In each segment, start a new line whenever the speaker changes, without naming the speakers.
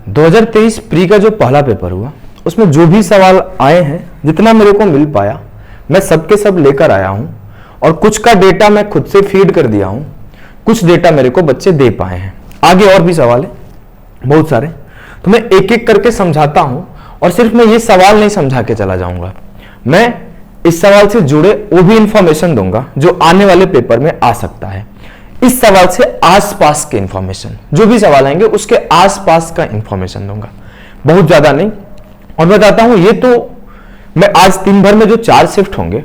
2023 pre का जो पहला पेपर हुआ उसमें जो भी सवाल आए हैं, जितना मेरे को मिल पाया मैं सबके सब लेकर आया हूं और कुछ का डेटा मैं खुद से फीड कर दिया हूं, कुछ डेटा मेरे को बच्चे दे पाए हैं। आगे और भी सवाल है बहुत सारे, तो मैं एक एक करके समझाता हूं और सिर्फ मैं ये सवाल नहीं समझा के चला जाऊंगा, मैं इस सवाल से जुड़े वो भी इंफॉर्मेशन दूंगा जो आने वाले पेपर में आ सकता है। इस सवाल से आसपास के इंफॉर्मेशन, जो भी सवाल आएंगे उसके आसपास का इंफॉर्मेशन दूंगा, बहुत ज्यादा नहीं। और बताता हूं ये तो मैं आज दिन भर में जो 4 शिफ्ट होंगे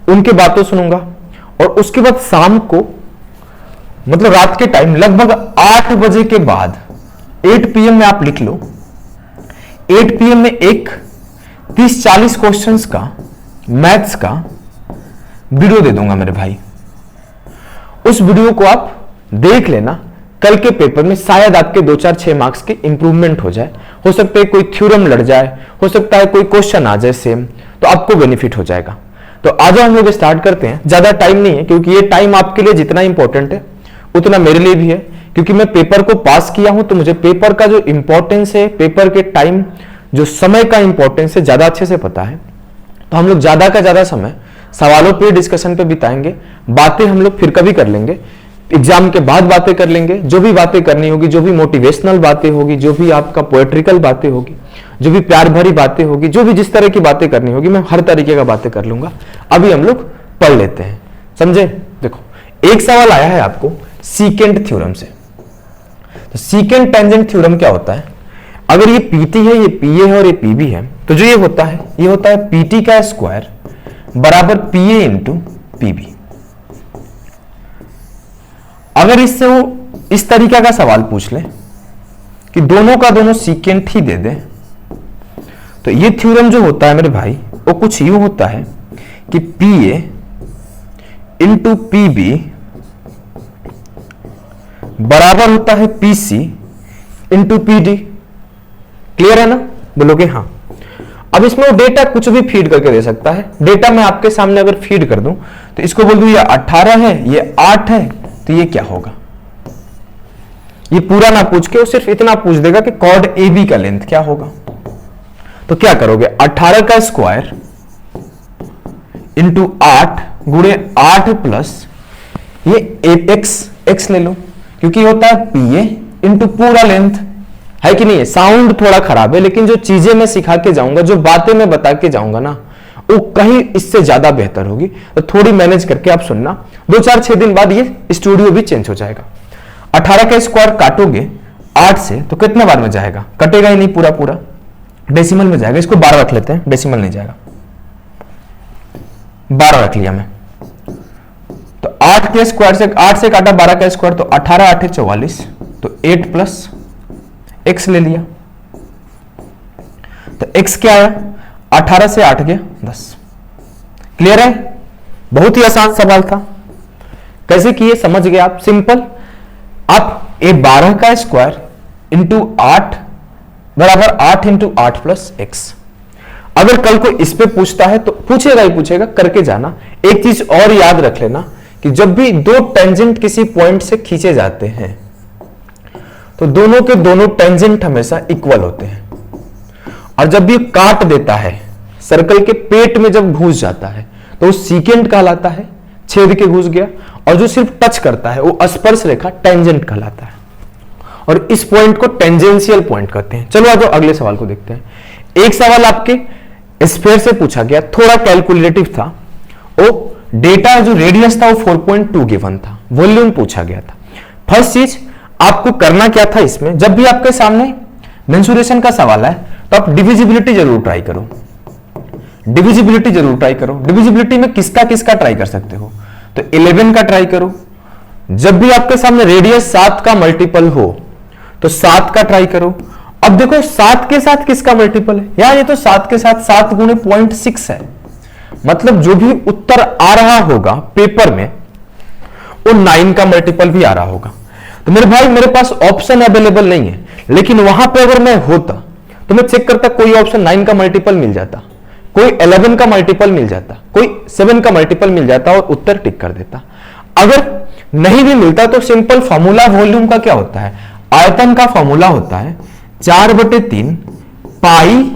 उनके बातों सुनूंगा और उसके बाद शाम को मतलब रात के टाइम लगभग 8 बजे के बाद 8 PM में आप लिख लो, 8 PM में एक 30-40 क्वेश्चंस का मैथ्स का वीडियो दे दूंगा मेरे भाई। उस वीडियो को आप देख लेना, कल के पेपर में शायद आपके 2-4-6 मार्क्स के इंप्रूवमेंट हो जाए। हो सकता है कोई थ्योरम लड़ जाए, हो सकता है कोई क्वेश्चन आ जाए सेम, तो आपको बेनिफिट हो जाएगा। तो आज हम लोग स्टार्ट करते हैं। ज्यादा टाइम नहीं है क्योंकि ये टाइम आपके लिए जितना इंपॉर्टेंट है उतना मेरे लिए भी है, क्योंकि मैं पेपर को पास किया हूं तो मुझे पेपर का जो इंपॉर्टेंस है, पेपर के टाइम जो समय का इंपॉर्टेंस है ज्यादा अच्छे से पता है। तो हम लोग ज्यादा का ज्यादा समय सवालों पे डिस्कशन पे बिताएंगे, बातें हम लोग फिर कभी कर लेंगे, एग्जाम के बाद बातें कर लेंगे, जो भी बातें करनी होगी, जो भी मोटिवेशनल बातें होगी, जो भी आपका पोएट्रिकल बातें होगी, जो भी प्यार भरी बातें होगी, जो भी जिस तरह की बातें करनी होगी मैं हर तरीके का बातें कर लूंगा। अभी हम लोग पढ़ लेते हैं, समझे। देखो एक सवाल आया है आपको सीकेंट थ्योरम से। तो सीकेंट टेंजेंट थ्योरम क्या होता है? अगर ये पीटी है, ये पीए है और ये पीबी है, तो जो ये होता है पीटी का स्क्वायर बराबर पीए इंटू पीबी। अगर इससे वो इस तरीका का सवाल पूछ ले कि दोनों का दोनों सीकेंट ही दे दे, तो ये थ्योरम जो होता है मेरे भाई वो कुछ यूं होता है कि पीए इंटू पीबी बराबर होता है पीसी इंटू पीडी। क्लियर है ना? बोलोगे हाँ। अब इसमें वो डेटा कुछ भी फीड करके दे सकता है। डेटा मैं आपके सामने अगर फीड कर दूं तो इसको बोल दूं ये 18 है, ये 8 है, तो ये क्या होगा? ये पूरा ना पूछ के वो सिर्फ इतना पूछ देगा कि कॉर्ड ए बी का लेंथ क्या होगा। तो क्या करोगे? 18 का स्क्वायर इंटू 8 गुणे 8 प्लस ये एक्स ले लो, क्योंकि होता है पीए इंटू पूरा लेंथ, है कि नहीं है? साउंड थोड़ा खराब है लेकिन जो चीजें मैं सिखा के जाऊंगा, जो बातें मैं बता के जाऊंगा ना, वो कहीं इससे ज्यादा बेहतर होगी। तो थोड़ी मैनेज करके आप सुनना, 2-4-6 दिन बाद ये स्टूडियो भी चेंज हो जाएगा। 18 का स्क्वायर काटोगे 8 से तो कितना बार में जाएगा? कटेगा ही नहीं, पूरा पूरा डेसिमल में जाएगा। इसको 12 रख लेते हैं, डेसिमल नहीं जाएगा, 12 रख लिया मैं। तो 8 के स्क्वायर से 8 से काटा 12 का स्क्वायर, तो 18 8 44, तो 8 प्लस एक्स ले लिया। तो एक्स क्या आया? 18 से 8 गया 10। क्लियर है? बहुत ही आसान सवाल था। कैसे किए समझ गए आप? सिंपल। आप ये 12 का स्क्वायर इंटू 8 बराबर 8 इंटू 8 प्लस एक्स। अगर कल को इस पे पूछता है तो पूछेगा ही पूछेगा, करके जाना। एक चीज और याद रख लेना कि जब भी दो टेंजेंट किसी पॉइंट से खींचे जाते हैं तो दोनों के दोनों टेंजेंट हमेशा इक्वल होते हैं। और जब भी काट देता है, सर्कल के पेट में जब घुस जाता है तो वो सीकेंट कहलाता है, छेद के घुस गया। और जो सिर्फ टच करता है वो स्पर्श रेखा टेंजेंट कहलाता है। और इस पॉइंट को टेंजेंशियल पॉइंट कहते हैं। चलो आज अगले सवाल को देखते हैं। एक सवाल आपके स्फीयर से पूछा गया, थोड़ा कैलकुलेटिव था। वो डेटा जो रेडियस था वो 4.2 गिवन था, वॉल्यूम पूछा गया था। फर्स्ट चीज आपको करना क्या था इसमें, जब भी आपके सामने मेंसुरेशन का सवाल है तो आप डिविजिबिलिटी जरूर ट्राई करो। डिविजिबिलिटी जरूर ट्राई करो। डिविजिबिलिटी में किसका किसका ट्राई कर सकते हो? तो 11 का ट्राई करो। जब भी आपके सामने रेडियस 7 का मल्टीपल हो तो 7 का ट्राई करो। अब देखो 7 के साथ किसका मल्टीपल है यार? ये तो 7 के साथ 7 गुणे 0.6 है। मतलब जो भी उत्तर आ रहा होगा पेपर में वो 9 का मल्टीपल भी आ रहा होगा। तो मेरे भाई मेरे पास ऑप्शन अवेलेबल नहीं है, लेकिन वहां पे अगर मैं होता तो मैं चेक करता, कोई ऑप्शन 9 का मल्टीपल मिल जाता, कोई 11 का मल्टीपल मिल जाता, कोई 7 का मल्टीपल मिल जाता और उत्तर टिक कर देता। अगर नहीं भी मिलता तो सिंपल फॉर्मूला वॉल्यूम का क्या होता है? आयतन का फॉर्मूला होता है 4/3 पाई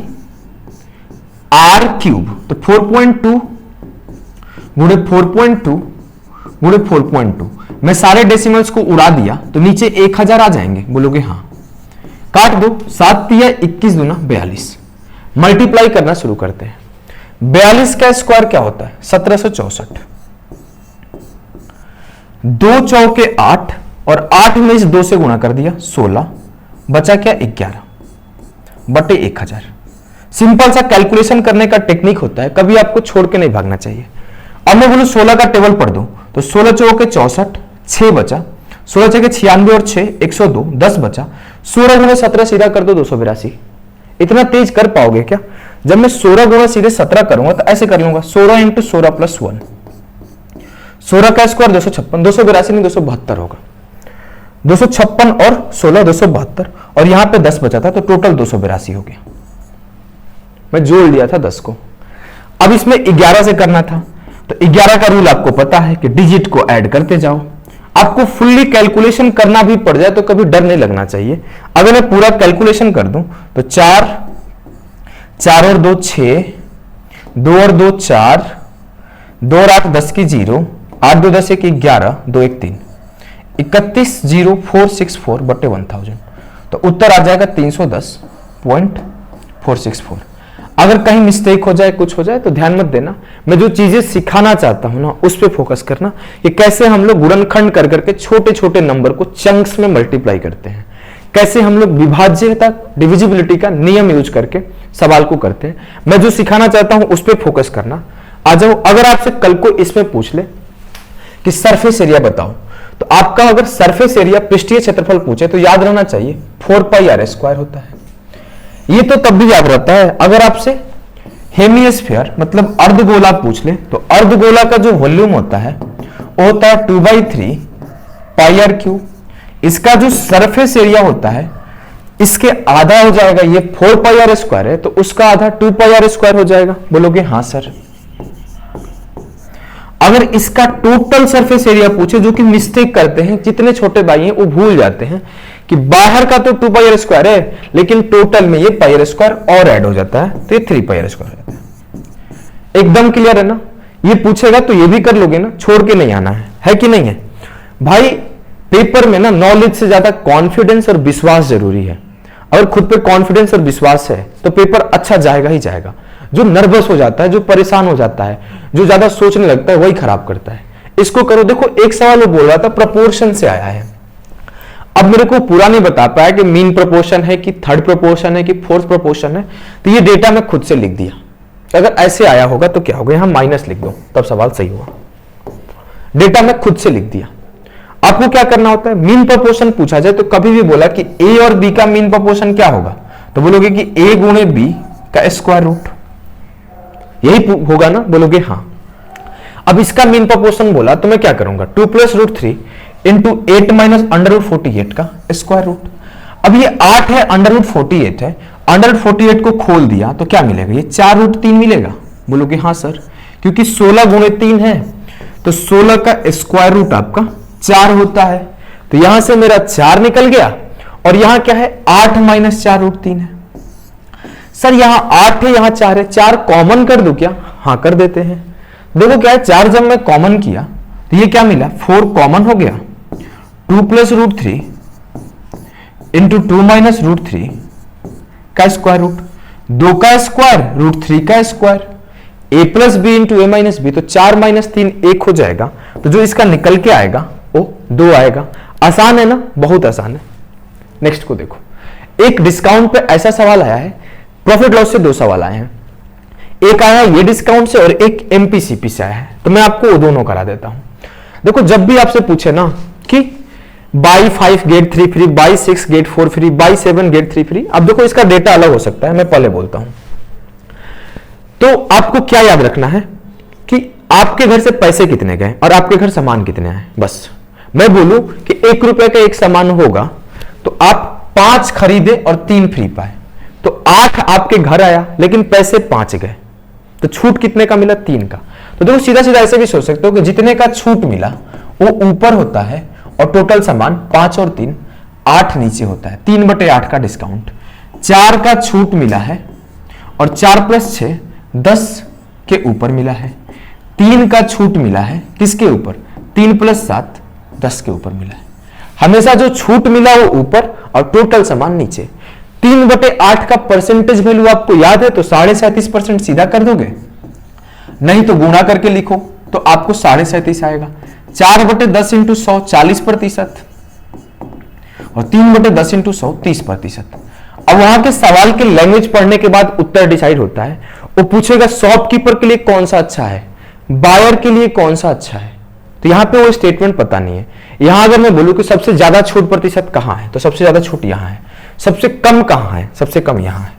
आर क्यूब, तो 4.2 गुणे 4.2 गुणे 4.2। मैं सारे डेसिमल्स को उड़ा दिया तो नीचे 1000 आ जाएंगे, बोलोगे हाँ। काट दो, 7 तिया 21 दूना 42। मल्टीप्लाई करना शुरू करते हैं। 42 का स्क्वायर क्या होता है? 1764। 2 चौके 8 और 8 में इस 2 से गुणा कर दिया 16, बचा क्या? 11 बटे 1000। सिंपल सा कैलकुलेशन करने का टेक्निक होता है, कभी आपको छोड़ के नहीं भागना चाहिए। अब मैं बोलूं 16 का टेबल पढ़ दो तो 16 चौके 64, 6 बचा, 16 चौके 96 और 6 102, 10 बचा। 16 गुणे 17 सीधा कर दो 282। इतना तेज कर पाओगे क्या? जब मैं 16 गुणा सीधे 17 करूंगा तो ऐसे कर लूंगा 16 इंटू 16 प्लस 1। 16 का स्क्वायर 256, 282 नहीं 272 होगा। 256 और 16 272, और यहां पे 10 बचा था तो टोटल 282 हो गया। मैं जोड़ लिया था 10 को। अब इसमें 11 से करना था, तो 11 का रूल आपको पता है कि डिजिट को ऐड करते जाओ। आपको फुल्ली कैलकुलेशन करना भी पड़ जाए तो कभी डर नहीं लगना चाहिए। अगर मैं पूरा कैलकुलेशन कर दूं तो 4 और 2 6, 2 और 2 4, 2 और 8 10 की 0, 8 2 10 1 11, 2 1 3, 310464 बटे 1000। तो उत्तर आ जाएगा 310.464। अगर कहीं मिस्टेक हो जाए, कुछ हो जाए तो ध्यान मत देना। मैं जो चीजें सिखाना चाहता हूं ना उस पर फोकस करना कि कैसे हम लोग गुणनखंड कर करके छोटे छोटे नंबर को चंक्स में मल्टीप्लाई करते हैं, कैसे हम लोग विभाज्यता डिविजिबिलिटी का नियम यूज करके सवाल को करते हैं। मैं जो सिखाना चाहता हूं उस पर फोकस करना। आ जाओ, अगर आपसे कल को इसमें पूछ ले कि सरफेस एरिया बताओ, तो आपका अगर सरफेस एरिया पृष्ठीय क्षेत्रफल पूछे तो याद रहना चाहिए 4πr² होता है। ये तो तब भी याद रहता है। अगर आपसे हेमिस्फीयर मतलब अर्धगोला पूछ ले तो अर्धगोला का जो वॉल्यूम होता है वो होता है 2/3 πr³। इसका जो सरफेस एरिया होता है इसके आधा हो जाएगा, ये 4πr² है तो उसका आधा 2πr² हो जाएगा। बोलोगे हाँ सर। अगर इसका टोटल सरफेस एरिया पूछे, जो कि मिस्टेक करते हैं, जितने छोटे भाई हैं वो भूल जाते हैं कि बाहर का तो 2πr² है लेकिन टोटल में ये πr² और ऐड हो जाता है तो ये 3πr² रहता है। एकदम क्लियर है ना? ये पूछेगा तो ये भी कर लोगे ना, छोड़ के नहीं आना है कि नहीं है भाई? पेपर में ना नॉलेज से ज्यादा कॉन्फिडेंस और विश्वास जरूरी है। अगर खुद पे कॉन्फिडेंस और विश्वास है तो पेपर अच्छा जाएगा ही जाएगा। जो नर्वस हो जाता है, जो परेशान हो जाता है, जो ज्यादा सोचने लगता है, वही खराब करता है। इसको करो। देखो एक सवाल वो बोल रहा था प्रपोर्शन से आया है। अब मेरे को पूरा नहीं बता पाया कि मीन प्रोपोर्शन है कि थर्ड प्रोपोर्शन है कि फोर्थ प्रोपोर्शन है, तो ये डेटा मैं खुद से लिख दिया। अगर ऐसे आया होगा तो क्या होगा, यहां माइनस लिख दो तब सवाल सही होगा। डेटा मैं खुद से लिख दिया। आपको क्या करना होता है, मीन प्रोपोर्शन पूछा जाए तो कभी भी बोला कि ए और बी का मीन प्रोपोर्शन क्या होगा, तो बोलोगे कि ए गुणे बी का स्क्वायर रूट, यही होगा ना? बोलोगे हाँ। अब इसका मीन प्रोपोर्शन बोला तो मैं क्या करूंगा, 2 + √3 इंटू 8 माइनस √48 का स्क्वायर रूट। अब ये 8 है, √48 है, √48 को खोल दिया तो क्या मिलेगा, ये 4√3 मिलेगा। बोलोगे हाँ सर, क्योंकि 16 गुणे 3 है तो 16 का स्क्वायर रूट आपका 4 होता है। तो यहां से मेरा 4 निकल गया और यहां क्या है, 8 माइनस 4√3 है। सर यहां 8 है, यहां 4 है, 4 कॉमन कर दो क्या? हाँ कर देते हैं। देखो क्या है, 4 जब मैं कॉमन किया तो ये क्या मिला, 4 कॉमन हो गया, 2 + √3 इंटू 2 माइनस √3 का स्क्वायर रूट, 2 का स्क्वायर √3 का square, a + b into a - b, तो 4 - 3 1 हो जाएगा। तो जो इसका निकल के आएगा वो 2 आएगा। आसान है ना? बहुत आसान है। नेक्स्ट को देखो, एक डिस्काउंट पे ऐसा सवाल आया है, प्रॉफिट लॉस से 2 सवाल आए हैं। एक आया ये डिस्काउंट से और एक एमपीसीपी से आया है, तो मैं आपको वो दोनों करा देता हूं। देखो जब भी आपसे पूछे ना कि by 5 get 3 free, by 6 get 4 free, by 7 get 3 free, अब देखो इसका डेटा अलग हो सकता है, मैं पहले बोलता हूं। तो आपको क्या याद रखना है कि आपके घर से पैसे कितने गए और आपके घर सामान कितने आए। बस मैं बोलूं कि 1 रुपए का एक सामान होगा तो आप 5 खरीदे और 3 फ्री पाए, तो 8 आपके घर आया लेकिन पैसे 5 गए, तो छूट कितने का मिला, 3 का। तो देखो सीधा सीधा ऐसे भी सोच सकते हो कि जितने का छूट मिला वो ऊपर होता है और टोटल सामान 5 और 3 8 नीचे होता है, 3/8 का डिस्काउंट। 4 का छूट मिला है और 4 + 6 10 के ऊपर मिला है। 3 का छूट मिला है किसके ऊपर? 3 + 7 10 के ऊपर मिला है। हमेशा जो छूट मिला वो ऊपर और टोटल समान नीचे। 3/8 का परसेंटेज वैल्यू आपको याद है तो 37.5% सीधा कर दोगे, नहीं तो गुणा करके लिखो तो आपको 37.5 आएगा। 4/10 × 100 40% और 3/10 × 100 30%। अब वहां के सवाल के लैंग्वेज पढ़ने के बाद उत्तर डिसाइड होता है। वो पूछेगा शॉपकीपर के लिए कौन सा अच्छा है, बायर के लिए कौन सा अच्छा है, तो यहां पे वो स्टेटमेंट पता नहीं है। यहां अगर मैं बोलूं कि सबसे ज्यादा छूट प्रतिशत कहां है, तो सबसे ज्यादा छूट यहां है, सबसे कम कहां है, सबसे कम यहां है।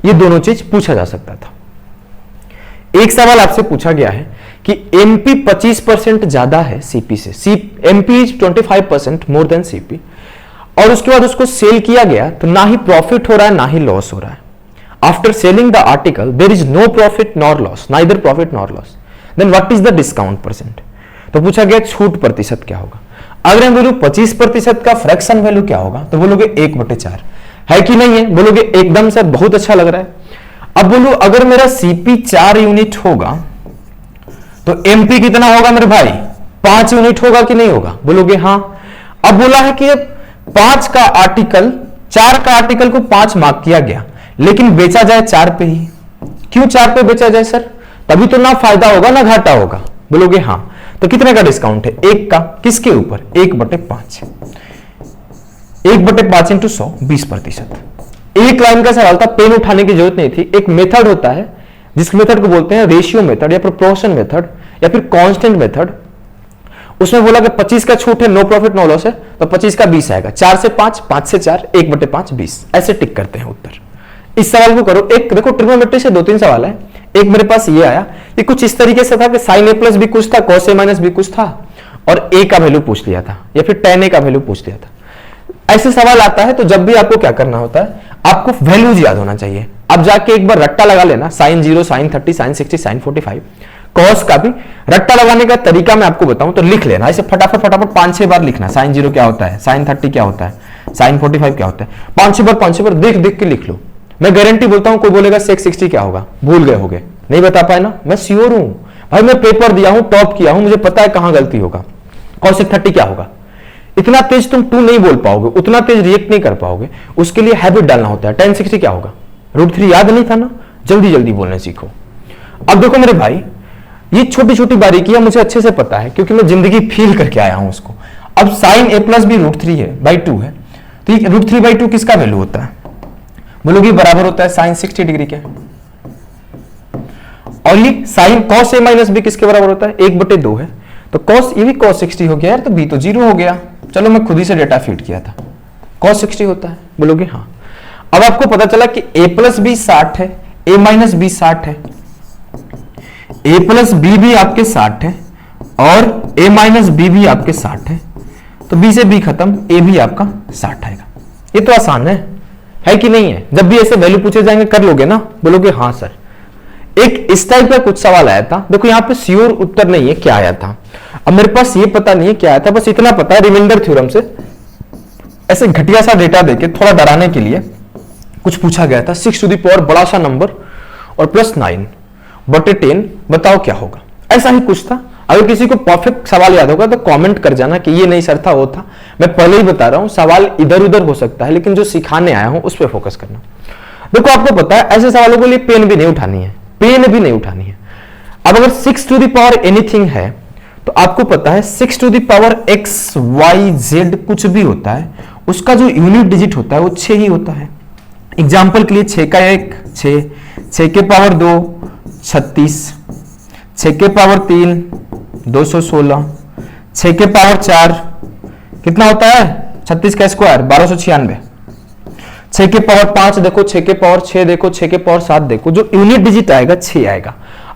ये दोनों चीज पूछा जा सकता था। एक सवाल आपसे पूछा गया है कि एमपी 25% ज्यादा है सीपी से, MP is 25% more than CP, और उसके बाद उसको सेल किया गया तो ना ही प्रॉफिट हो रहा है ना ही लॉस हो रहा है। After selling the article there is no profit nor loss, neither profit nor loss, then what is the discount percent? तो पूछा गया छूट प्रतिशत क्या होगा। अगर हम बोलूं 25% का फ्रैक्शन वैल्यू क्या होगा, तो बोलोगे 1/4 है कि नहीं है? बोलोगे एकदम से बहुत अच्छा लग रहा है। अब बोलो अगर मेरा सीपी 4 यूनिट होगा तो एमपी कितना होगा मेरे भाई? 5 यूनिट होगा कि नहीं होगा? बोलोगे हाँ। अब बोला है कि 5 का आर्टिकल, 4 का आर्टिकल को 5 मार्क किया गया, लेकिन बेचा जाए 4 पे ही। क्यों 4 पे बेचा जाए सर? तभी तो ना फायदा होगा ना घाटा होगा। बोलोगे हाँ। तो कितने का डिस्काउंट है? 1 का। किसके ऊपर? 1/5। 1/5 × 100 20%। एक लाइन का सवाल था, पेन उठाने की जरूरत नहीं थी। एक मेथड होता है जिस मेथड को बोलते हैं रेशियो मेथड या प्रोपोर्शन मेथड या फिर कांस्टेंट मेथड। उसमें बोला कि 25 का छूट है, नो प्रॉफिट नो लॉस है, तो 25 का 20 आएगा। 4 से 5, 5 से 4, 1/5 20, ऐसे टिक करते हैं उत्तर। इस सवाल को करो। एक देखो ट्रिग्नोमेट्री से 2-3 सवाल है। एक मेरे पास ये आया, ये कुछ इस तरीके से था कि sin a + b कुछ था, cos a - b कुछ था, और a का वैल्यू पूछ लिया था या फिर tan a का वैल्यू पूछ लिया था। ऐसे सवाल आता है तो जब भी आपको क्या करना होता है, आपको वैल्यूज याद होना चाहिए। अब जाके एक बार रट्टा लगा लेना, sin 0, sin 30, sin 60, sin 45। cos का भी रट्टा लगाने का तरीका मैं आपको बताऊं तो लिख लेना, ऐसे फटाफट 5-6 बार लिखना। sin 0 क्या होता है, sin 30 क्या होता है, sin 45 क्या होता है, 5-6 बार देख देख के लिख लो। मैं गारंटी बोलता हूं, कोई बोलेगा sec 60 क्या होगा, भूल गए होगे, नहीं बता पाए ना, मैं श्योर हूं भाई, मैं पेपर दिया हूं, टॉप किया हूं, मुझे पता है कहां गलती होगा। cos 30 क्या होगा? इतना तेज तुम 2 नहीं बोल पाओगे, उतना तेज रिएक्ट नहीं कर पाओगे, उसके लिए हैबिट डालना होता है। tan 60 क्या होगा? √3 याद नहीं था ना, जल्दी जल्दी बोलने सीखो। अब देखो मेरे भाई, ये छोटी छोटी बारीकियां मुझे अच्छे से पता है क्योंकि मैं जिंदगी फील करके आया हूं उसको। अब sin a + b √3 है, /2 है, तो ये √3/2 किसका वैल्यू होता है? बोलोगे बराबर होता है sin 60 डिग्री के। और ये sin cos a - b किसके बराबर होता है? 1/2 है, तो cos, ये भी cos 60 हो गया यार, तो b तो 0 हो गया। चलो मैं खुद ही से डेटा फीड किया था, cos 60 होता है। बोलोगे हाँ। अब आपको पता चला कि a + b 60 है, a - b 60 है, a + b भी आपके 60 है और a - b भी आपके 60 है, तो b से b खत्म, a भी आपका 60 आएगा। ये तो आसान है कि नहीं है? जब भी ऐसे वैल्यू पूछे जाएंगे कर लोगे ना? बोलोगे हाँ सर। एक इस टाइप का कुछ सवाल आया था, देखो यहाँ पे श्योर उत्तर नहीं है क्या आया था। अब मेरे पास ये पता नहीं है क्या आया था, बस इतना पता है रिमाइंडर थ्योरम से ऐसे घटिया सा डेटा देके थोड़ा डराने के लिए कुछ पूछा गया था। 6⁻, बड़ा सा नंबर और +9/10, बताओ क्या होगा? ऐसा ही कुछ था। अगर किसी को परफेक्ट सवाल याद होगा तो कमेंट कर जाना कि ये नहीं सर था, वो था। मैं पहले ही बता रहा हूं, सवाल इधर उधर हो सकता है, लेकिन जो सिखाने आया हूं उस पर फोकस करना। देखो आपको पता है ऐसे सवालों के लिए पेन भी नहीं उठानी है, पेन भी नहीं उठानी है। अब अगर 6 एनीथिंग है तो आपको पता है 6 x, y, z कुछ भी होता है, उसका जो यूनिट डिजिट होता है वो 6 ही होता है। एग्जाम्पल के लिए 6 का 1 6, 6 के पावर 2 36, 6 के पावर 3 216, 6 के पावर 4 कितना होता है? 36 का स्क्वायर 1296, 6 के पावर 5 देखो, 6 के पावर 6 देखो, 6 के पावर 7 देखो, जो यूनिट डिजिट आएगा 6 आएगा।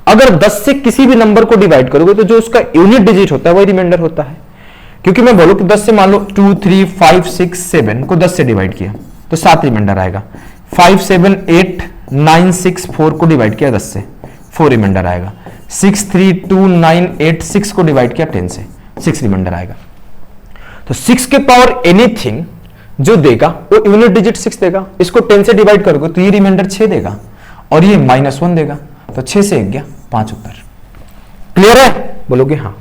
अगर 10 से किसी भी नंबर को डिवाइड करोगे तो जो उसका यूनिट डिजिट होता है वही रिमाइंडर होता है। क्योंकि मैं बोलूं कि 10 से मान लो 2 3 5 6 7 को 10 से डिवाइड किया तो 7 रिमाइंडर आएगा। 5 7 8 9 6 4 को डिवाइड किया 10 से, 4 रिमाइंडर आएगा। 6 3 2 9 8 6 को डिवाइड किया 10 से, 6 रिमाइंडर आएगा। तो 6 के पावर एनीथिंग जो देगा वो यूनिट डिजिट 6 देगा। इसको 10 से डिवाइड करोगे तो ये रिमाइंडर 6 देगा और ये -1 देगा, तो 6 से 1 गया 5 उत्तर। क्लियर है? बोलोगे हाँ।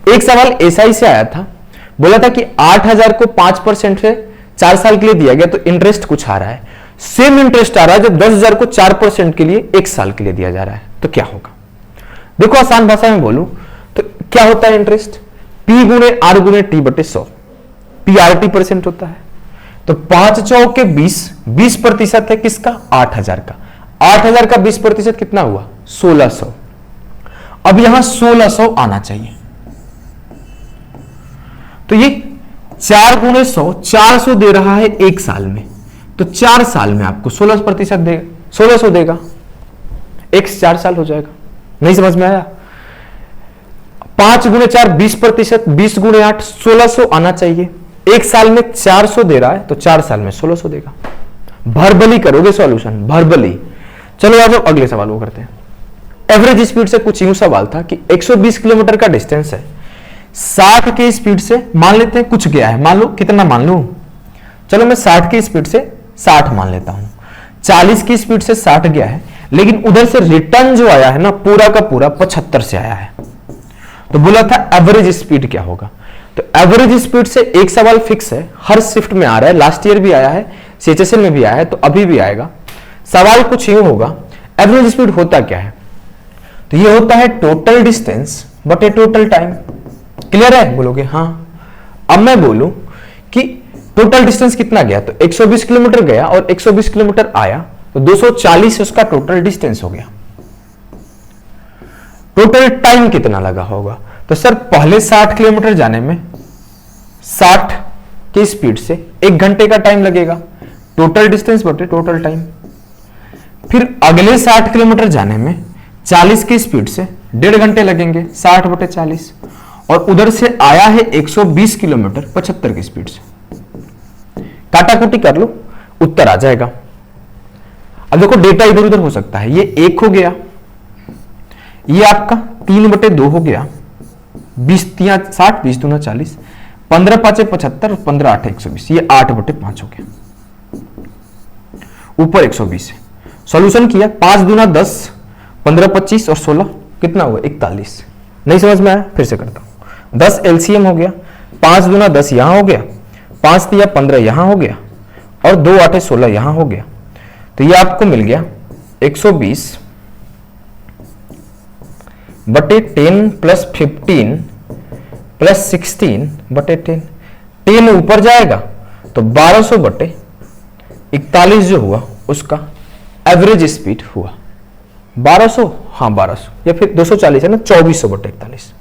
एक सवाल ऐसा ही से आया था, बोला था कि 8000 को 5% से 4 साल के लिए दिया गया तो इंटरेस्ट कुछ आ रहा है, सेम इंटरेस्ट आ रहा है जब 10,000 को 4% के लिए 1 साल के लिए दिया जा रहा है, तो क्या होगा? देखो आसान भाषा में बोलूं तो क्या होता है इंटरेस्ट? P गुणे R गुणे T बटे 100, PRT परसेंट होता है। तो 5 चौक के 20% है किसका? 8000 का। 8000 का 20% कितना हुआ? 1600। अब यहां 1600 आना चाहिए, तो ये 4 गुणे 100 400 दे रहा है 1 साल में, तो 4 साल में आपको 16% देगा, 1600 देगा, x 4 साल हो जाएगा। नहीं समझ में आया? 5 गुणे 4 20%, 20 गुणे 8 1600 आना चाहिए। 1 साल में 400 दे रहा है तो 4 साल में 1600 देगा। भरबली करोगे सॉल्यूशन, भरबली। चलो आ जाओ अगले सवाल को करते हैं। एवरेज स्पीड से कुछ यूं सवाल था कि 120 किलोमीटर का डिस्टेंस है, 60 की स्पीड से मान लेते हैं कुछ गया है, मान लो कितना मान लो, चलो मैं 60 की स्पीड से 60 मान लेता हूं, 40 की स्पीड से 60 गया है, लेकिन उधर से रिटर्न जो आया है ना पूरा का पूरा 75 से आया है। तो बोला था एवरेज स्पीड क्या होगा? तो एवरेज स्पीड से एक सवाल फिक्स है, हर शिफ्ट में आ रहा है, लास्ट ईयर भी आया है, सीएचएसएल में भी आया है, तो अभी भी आएगा। सवाल कुछ यूं होगा, एवरेज स्पीड होता क्या है? तो ये होता है टोटल डिस्टेंस बटे टोटल टाइम। क्लियर है? बोलोगे हाँ। अब मैं बोलूं कि टोटल डिस्टेंस कितना गया, तो 120 किलोमीटर गया और 120 किलोमीटर आया, तो 240 उसका टोटल डिस्टेंस हो गया। टोटल टाइम कितना लगा होगा? तो सर पहले 60 किलोमीटर जाने में 60 की स्पीड से 1 घंटे का टाइम लगेगा, टोटल डिस्टेंस बटे टोटल टाइम। फिर अगले 60 किलोमीटर जाने में 40 की स्पीड से 1.5 घंटे लगेंगे, 60 बटे 40, और उधर से आया है 120 किलोमीटर 75 की स्पीड से। काटाकुटी कर लो, उत्तर आ जाएगा। अब देखो डेटा इधर उधर हो सकता है, ये 1 हो गया, ये आपका 3 बटे 2 हो गया, 20 3 60, 20 दूना 40, 15 5 75, 15 8 120, ये 8 बटे 5 हो गया, ऊपर 120 है। सॉल्यूशन किया, 5 दूना 10, 15 25 और 16 कितना हुआ? 41। नहीं समझ में आया? फिर से करता हूं। 10 एलसीएम हो गया, 5 दूना 10 यहां हो गया, 5 दिया 15 यहां हो गया, और 2 8 16 यहां हो गया, तो ये आपको मिल गया 120 बटे 10 प्लस 15 प्लस 16 बटे 10। 10 ऊपर जाएगा तो 1200 बटे 41 जो हुआ उसका एवरेज स्पीड हुआ 1200, हाँ 1200, या फिर 240 है ना, 2400 बटे 41,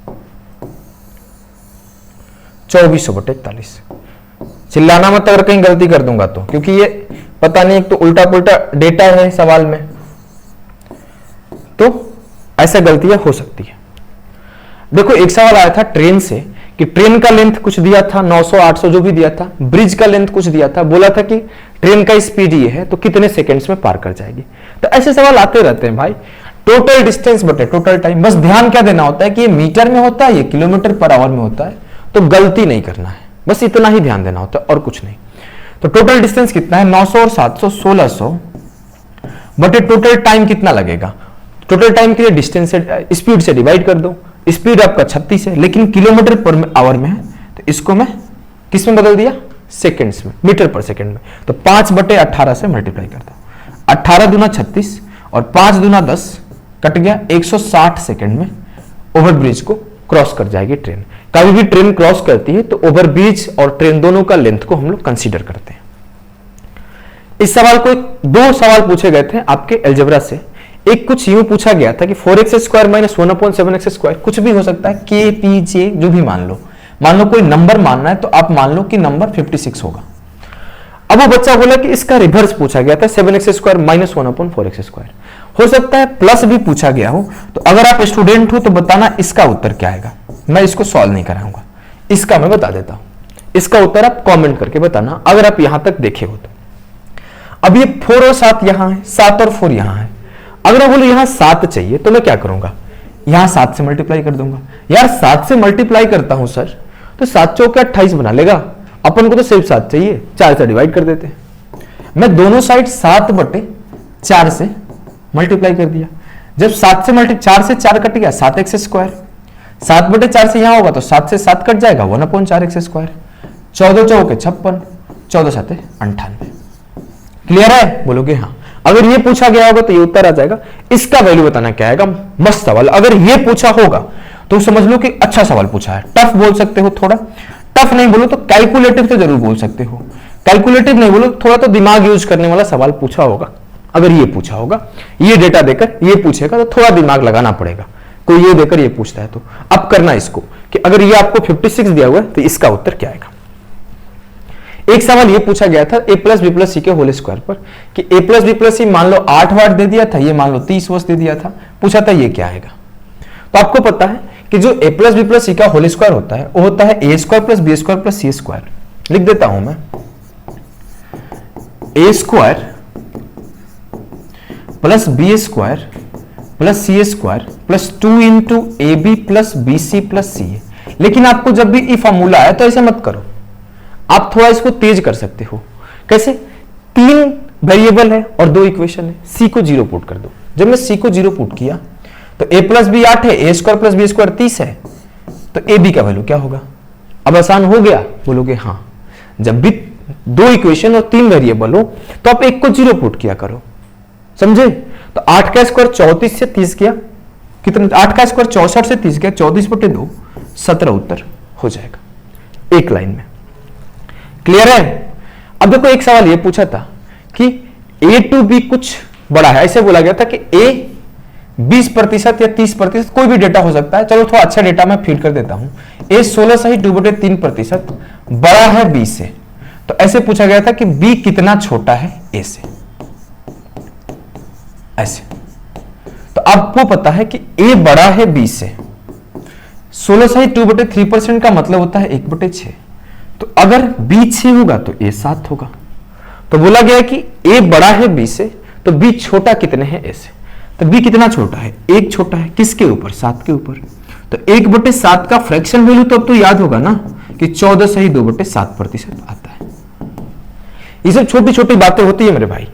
2400 बटे 41। चिल्लाना मत अगर कहीं गलती कर दूंगा तो, क्योंकि ये पता नहीं, एक तो उल्टा पुल्टा डेटा है सवाल में, तो ऐसा गलतियां हो सकती है। देखो एक सवाल आया था ट्रेन से कि ट्रेन का लेंथ कुछ दिया था 900 800 जो भी दिया था, ब्रिज का लेंथ कुछ दिया था, बोला था कि ट्रेन का स्पीड ये है तो कितने सेकंड्स में पार कर जाएगी। तो ऐसे सवाल आते रहते हैं भाई। टोटल डिस्टेंस बटे टोटल टाइम, बस ध्यान क्या देना होता है कि ये मीटर में होता है, ये किलोमीटर पर आवर में होता है, तो गलती नहीं करना है, बस इतना ही ध्यान देना होता है और कुछ नहीं। तो टोटल डिस्टेंस कितना है? 900 और 700 1600 बटे टोटल टाइम कितना लगेगा? टोटल टाइम के लिए डिस्टेंस से स्पीड से डिवाइड कर दो, स्पीड आपका 36 है लेकिन किलोमीटर पर आवर में है, तो इसको मैं किस में बदल दिया? सेकंड्स में, मीटर पर सेकंड में। तो 5 बटे 18 से मल्टीप्लाई करता हूं, 18 दूना 36 और 5 दूना 10 कट गया, 160 सेकंड में ओवरब्रिज को क्रॉस कर जाएगी ट्रेन। कभी भी ट्रेन क्रॉस करती है तो ओवरब्रिज और ट्रेन दोनों का लेंथ को हम लोग कंसीडर करते हैं। इस सवाल को 2 सवाल पूछे गए थे आपके अलजेब्रा से। एक कुछ यूं पूछा गया था कि 4x square minus 1/7x square, कुछ भी हो सकता है, के पी जे जो भी मान लो कोई नंबर मानना है तो आप मान लो कि नंबर 56 होगा। अब वो बच्चा बोला कि इसका रिवर्स पूछा गया था 7x square minus 1/4x square, हो सकता है प्लस भी पूछा गया हो। तो अगर आप स्टूडेंट हो तो बताना इसका उत्तर क्या आएगा। मैं इसको सॉल्व नहीं कराऊंगा, इसका मैं बता देता हूं, इसका उत्तर आप कमेंट करके बताना अगर आप यहां तक देखे हो तो। अब ये 4 और 7 यहां है, 7 और 4 यहां है। अगर मैं बोलूं यहां 7 चाहिए तो मैं क्या करूंगा? यहां 7 से मल्टीप्लाई कर दूंगा। यार 7 से मल्टीप्लाई करता हूं सर तो 7 चौके 28 बना लेगा, अपन को तो सिर्फ 7 चाहिए, 4 से डिवाइड कर देते हैं। मैं दोनों साइड 7/4 से मल्टीप्लाई कर दिया। जब 7 से 4 से 4 कट गया 7x स्क्वायर, 7/4 से यहां होगा तो 7 से 7 कट जाएगा 1/4x स्क्वायर, 14 चौके 56, 14 7 98। क्लियर है? बोलोगे हाँ। अगर ये पूछा गया होगा तो ये उत्तर आ जाएगा। इसका वैल्यू बताना क्या आएगा? मस्त सवाल। अगर ये पूछा होगा तो समझ लो कि अच्छा सवाल पूछा है। टफ बोल सकते हो, थोड़ा टफ नहीं बोलो तो कैलकुलेटिव तो जरूर बोल सकते हो। कैलकुलेटिव नहीं बोलो, थोड़ा तो दिमाग यूज करने वाला सवाल पूछा होगा। अगर ये पूछा होगा, ये डेटा देकर ये पूछेगा तो थोड़ा दिमाग लगाना पड़ेगा। कोई ये देकर ये पूछता है तो अब करना इसको कि अगर ये आपको 56 दिया हुआ है तो इसका उत्तर क्या आएगा। एक सवाल ये पूछा गया था a प्लस बी प्लस सी के होल स्क्वायर पर कि a प्लस बी प्लस सी मान लो 8 वाट दे दिया था, ये मान लो 30 वाट दे दिया था, पूछा था ये क्या आएगा। तो आपको पता है कि जो a plus B plus C का होल स्क्वायर होता है वो होता है a square plus B square plus C square. लिख देता हूं मैं, a square plus B square plus C square plus 2 into A B plus B C plus C. लेकिन आपको जब भी ई फॉर्मूला है तो ऐसे मत करो, आप थोड़ा इसको तेज कर सकते हो। कैसे? 3 वेरिएबल है और 2 इक्वेशन है, सी को 0 पुट कर दो। जब मैं सी को 0 पुट किया तो a प्लस बी 8 है, a square plus B square 30 है, तो ए बी का वैल्यू क्या होगा? अब आसान हो गया? बोलोगे हाँ। जब भी 2 इक्वेशन और 3 वेरिएबल हो तो आप एक को 0 पुट किया करो, समझे? तो 8 का स्क्वायर 34 से 30 किया, कितना? 8 का स्क्वायर 64 से 30 किया, 34/2 17 उत्तर हो जाएगा एक लाइन में। क्लियर है? अब देखो एक सवाल ये पूछा था कि a टू b कुछ बड़ा है, ऐसे बोला गया था कि a 20% या 30%, कोई भी डेटा हो सकता है। चलो थोड़ा अच्छा डेटा मैं फीड कर देता हूं। a 16 सही 2/3% बड़ा है b से। तो ऐसे पूछा गया था कि b कितना छोटा है a से, ऐसे। तो आपको पता है कि a बड़ा है b से, 16 सही 2/3% का मतलब होता है 1/6। तो अगर b 6 होगा तो a 7 होगा। तो बोला गया कि a बड़ा है b से तो b छोटा कितने हैं a से। तो b कितना छोटा है? 1 छोटा है, किसके ऊपर? 7 के ऊपर। तो 1/7 का फ्रैक्शन वैल्यू तो अब तो याद होगा ना कि 14 सही 2/7% आता है। ये सब छोटी छोटी बातें होती है मेरे भाई।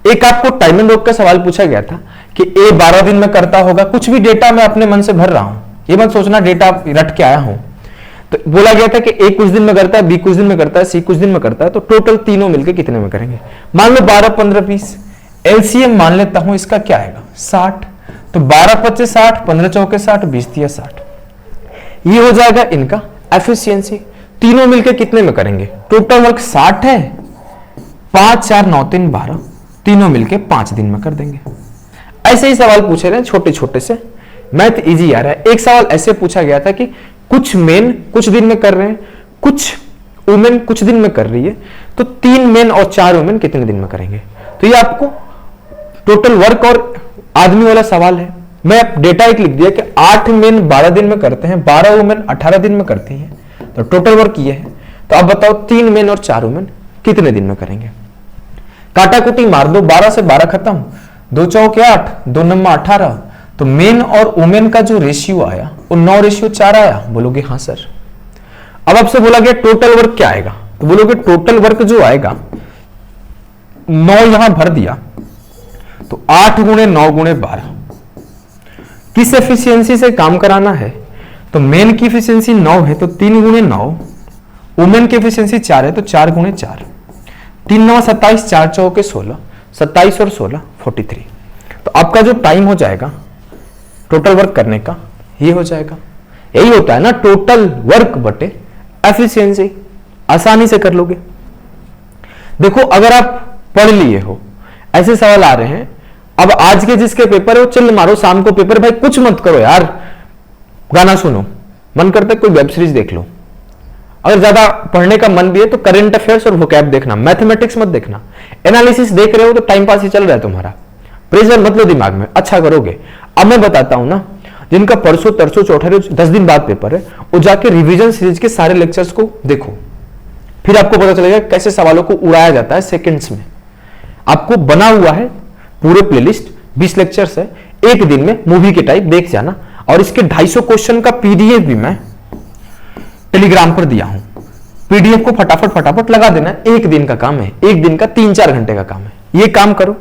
एक आपको टाइम एंड वर्क का सवाल पूछा गया था कि a 12 दिन में करता होगा। कुछ भी डेटा मैं अपने मन से भर रहा हूं, ये मत सोचना डेटा रट के आया हूं। तो बोला गया था कि a कुछ दिन में करता है, b कुछ दिन में करता है, c कुछ दिन में करता है, तो टोटल तीनों मिलके कितने में करेंगे? मान लो 12 15 20, एलसीएम मान लेता हूं, इसका क्या आएगा? 60। तो 12 25 60, 15 चौके 60, 20 दिया 60। ये हो जाएगा इनका एफिशिएंसी। तीनों मिलके कितने में करेंगे? टोटल वर्क 60 है, 5 4 9 3 12, तीनों मिलके 5 दिन में कर देंगे। ऐसे ही सवाल पूछे रहे छोटे छोटे से, मैथ इजी आ रहा है। एक सवाल ऐसे पूछा गया था कि कुछ मेन कुछ दिन में कर रहे हैं, कुछ वुमेन कुछ दिन में कर रही है, तो 3 मेन और 4 वुमेन कितने दिन में करेंगे? तो ये आपको टोटल वर्क और आदमी वाला सवाल है। मैं डेटा एक लिख दिया कि 8 मेन 12 दिन में करते हैं, 12 वुमेन 18 दिन में करती हैं, तो टोटल वर्क ये है। तो अब बताओ 3 मेन और 4 वुमेन कितने दिन में करेंगे? काटा कुटी मार दो, 12 से 12 खत्म, 2 चौके 8, 2 नम्मा 18। तो मेन और वुमेन का जो रेशियो आया वो 9:4 आया। बोलोगे हाँ सर। अब आपसे बोला गया टोटल वर्क क्या आएगा, तो बोलोगे टोटल वर्क जो आएगा 9 यहां भर दिया तो 8 गुणे 9 गुणे 12। किस एफिशिएंसी से काम कराना है? तो मेन की एफिशिएंसी 9 है तो 3 गुणे 9, वुमेन की एफिशिएंसी 4 है तो 4 गुणे 4, 3 9 27, 4 चौके 16, 27 और 16 43। तो आपका जो टाइम हो जाएगा टोटल वर्क करने का ये हो जाएगा। यही होता है ना टोटल वर्क बटे एफिशिएंसी, आसानी से कर लोगे। देखो अगर आप पढ़ लिए हो, ऐसे सवाल आ रहे हैं। अब आज के जिसके पेपर है वो चिल्ल मारो, शाम को पेपर भाई कुछ मत करो यार, गाना सुनो, मन करता है कोई वेब सीरीज देख लो। अगर ज्यादा पढ़ने का मन भी है तो करंट अफेयर्स और वोकैब देखना, मैथमेटिक्स मत देखना। एनालिसिस देख रहे हो तो टाइम पास ही चल रहा है तुम्हारा, प्रेशर मत लो दिमाग में, अच्छा करोगे। अब मैं बताता हूं ना, जिनका परसों तरसों चौथा 10 दिन बाद पेपर है, वो जाके रिवीजन सीरीज के सारे लेक्चर्स को देखो, फिर आपको पता चलेगा कैसे सवालों को उड़ाया जाता है सेकंड्स में। आपको बना हुआ है पूरे प्लेलिस्ट, 20 लेक्चर्स है, एक दिन में मूवी के टाइप देख जाना। और इसके 250 क्वेश्चन का पीडीएफ भी मैं टेलीग्राम पर दिया हूं, पीडीएफ को फटाफट फटाफट लगा देना। एक दिन का काम है, एक दिन का 3-4 घंटे का काम है, ये काम करो।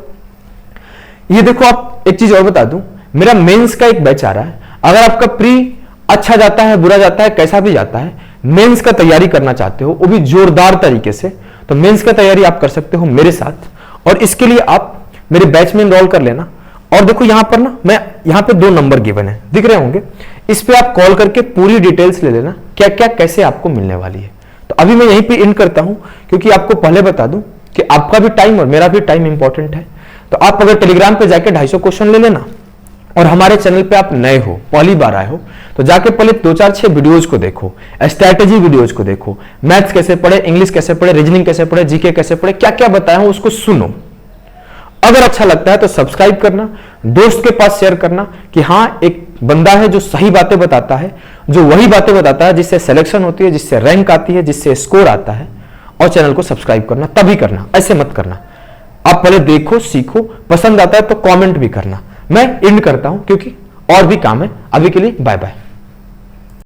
ये देखो, आप एक चीज और बता दूं, मेरा मेंस का एक बैच आ रहा है। अगर आपका प्री अच्छा जाता है, बुरा जाता है, कैसा भी जाता है, मेंस का तैयारी करना चाहते हो, वो भी जोरदार तरीके से, तो मेंस का तैयारी आप कर सकते हो मेरे साथ। और इसके लिए आप मेरे बैच में एनरोल कर लेना। और देखो यहां पर ना, मैं यहां पे 2 नंबर गिवन है, दिख रहे होंगे, इस पे आप कॉल करके पूरी डिटेल्स ले लेना, क्या क्या कैसे आपको मिलने वाली है। तो अभी मैं यहीं पे एंड करता हूं, क्योंकि आपको पहले बता दूं कि आपका भी टाइम और मेरा भी टाइम इंपॉर्टेंट है। तो आप अगर टेलीग्राम पे जाके 250 क्वेश्चन ले लेना, और हमारे चैनल पे आप नए हो, पहली बार आए हो, तो जाके पहले 2-4-6 वीडियोज को देखो, स्ट्रैटेजी वीडियोज को देखो, मैथ्स कैसे पढ़े, इंग्लिश कैसे पढ़े, रीजनिंग कैसे पढ़े, जीके कैसे पढ़े, क्या क्या बताया हूं उसको सुनो। अगर अच्छा लगता है तो सब्सक्राइब करना, दोस्त के पास शेयर करना कि हां एक बंदा है जो सही बातें बताता है, जो वही बातें बताता है जिससे सिलेक्शन होती है, जिससे रैंक आती है, जिससे स्कोर आता है। और चैनल को सब्सक्राइब करना, तभी करना, ऐसे मत करना। आप पहले देखो, सीखो, पसंद आता है तो कमेंट भी करना। मैं एंड करता हूं क्योंकि और भी काम है। अभी के लिए बाय बाय।